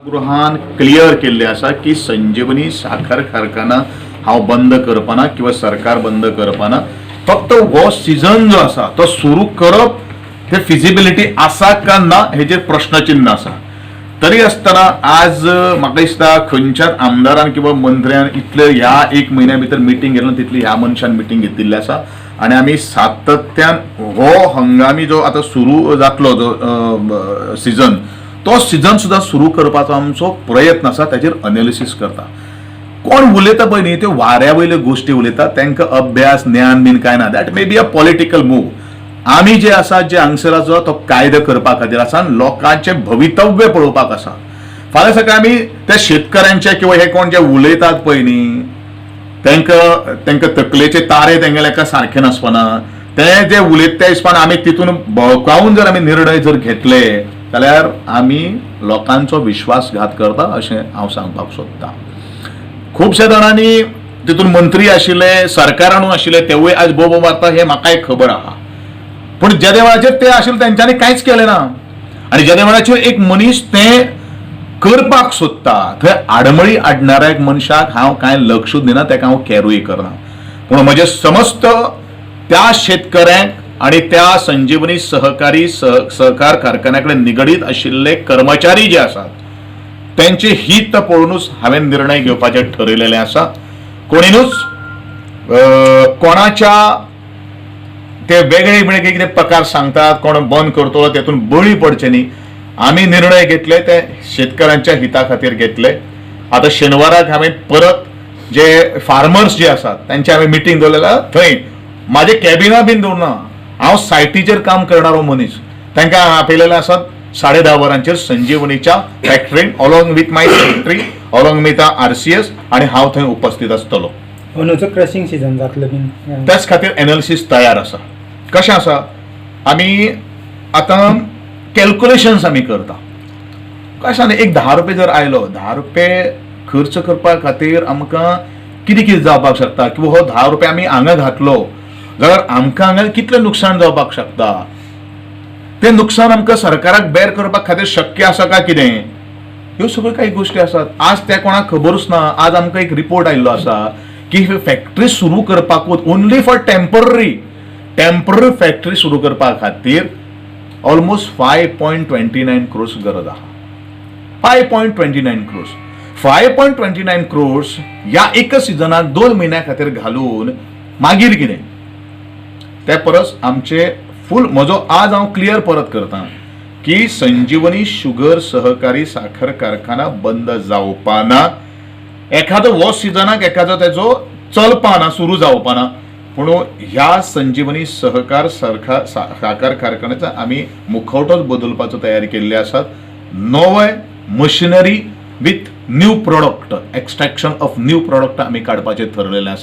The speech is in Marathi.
गृहान क्लियर केल्ले आसा की संजीवनी साखर कारखाना हांव बंद करपाना किंवा सरकार बंद करपाना, फक्त हो सीझन जो आसा तो सुरू करप ते फिजिबिलिटी आसा का ना हेजेर प्रश्नचिन्ह आसा. तरी आसतना आज म्हाका दिसता खंयच्याच आमदारान किंवा मंत्र्यान इतले ह्या एक म्हयन्या भितर मिटींग घेतली तितली ह्या मनशान मिटींग घेतिल्ली आसा आणि आमी सातत्यान हो हंगामी जो आता सुरू जातलो जो सीझन तो सीझन सुद्धा सुरू करपाचो आमचो प्रयत्न आसा, ताजेर अनालिसीस करता. कोण उलयता पळय न्ही त्यो वाऱ्या वयल्यो गोश्टी उलयता, तांकां अभ्यास ज्ञान बीन काय ना. That may be a political move. आमी जे आसा जे हांगसर आसा तो कायदो करपा खातीर आसा आनी लोकांचें भवितव्य पळोवपाक आसा. फाल्यां सकाळीं आमी त्या शेतकऱ्यांचे किंवा हे कोण जे उलयतात पळय न्ही तांकां तकलेचे तारे तांगेले एका सारखे नासपना. ते जे उलयता त्या हिसपान आमी तितून भोवकावून जर आमी निर्णय जर घेतले जाल्यार आमी लोकांचो विश्वासघात करता अशें हांव सांगपाक सोदतां. खुबश्या जाणांनी तितून मंत्री आशिल्ले, सरकारानू आशिल्ले, तेवूय आज बोबो मारता हे म्हाकाय खबर आहा. पूण ज्या देवळाचेर ते आशिल्ले तांच्यांनी कांयच केलें ना. आनी ज्या देवळाचेर एक मनीस तें करपाक सोदता थंय आडमळी हाडणाऱ्या एक मनशाक हांव कांय लक्षूच दिना, ताका हांव कॅरूय करना. पूण म्हजे समस्त त्या शेतकऱ्यांक आणि त्या संजीवनी सहकारी सहकार कारखान्याकडे निगडीत आशिल्ले कर्मचारी जे आसात त्यांचे हित पळोवनूच हांवें निर्णय घेवपाचे ठरयलेले आसा. कोणीनूच कोणाच्या ते वेगळे वेगळे कितें प्रकार सांगतात, कोण बंद करतो तेतून बळी पडचे न्ही. आमी निर्णय घेतले ते शेतकऱ्यांच्या हिता खातीर घेतले. आता शेनवाराक हांवें परत जे फार्मर्स जे आसात त्यांची हांवें मिटींग दवरलेला. थंय माझे कॅबिना बीन दवरना, हांव सायटीचेर काम करणारो मनीस. तांकां आपयलेले आसात 10:30 वरांचेर संजीवनीच्या फॅक्टरीन along with my secretary, along with RCS, आणि हांव थंय उपस्थित आसतलो. अंदूचो क्रशिंग सीझन जातलो बीन. त्याच खातीर एनालिसीस तयार आसा. कशें आसा, आमी आतां कॅल्क्युलेशन्स आमी करता. कशें आसा, एक 10 रुपये जर आयलो, 10 रुपये खर्च करपा खातीर आमकां कितें कितें जावपाक शकता, किंवा हो 10 रुपये आमी हांगा घातलो जाल्यार आमकां हांगा कितलें नुकसाण जावपाक शकता. तें नुकसाण आमकां सरकाराक बेर करपा खातीर शक्य आसा काय कितें, ह्यो सगळ्यो काही गोश्टी आसात. आज त्या कोणाक खबरूच ना. आज आमकां एक रिपोर्ट आयिल्लो आसा की फॅक्टरी सुरू करपाकूच ओन्ली फॉर टेम्पररी फॅक्टरी सुरू करपा खातीर ऑलमोस्ट 5.29 crores गरज आहा. 5.29 crores. 5.29 crores ह्या एक सिजनाक 2 म्हयन्या खातीर घालून मागीर कितें. त्या परस आमचे फूल म्हजो आज हांव क्लियर परत करता की संजीवनी शुगर सहकारी साखर कारखाना बंद जावपाना. एखादो हो सिजनाक एखादो तेजो चलपाना, सुरू जावपाना. पूण ह्या संजीवनी सहकार साखर कारखान्याचो आमी मुखवटोच बदलपाचो तयारी केल्ले आसात. नवे machinery with new product, extraction of new product आमी काडपाचें ठरलेलें आसा.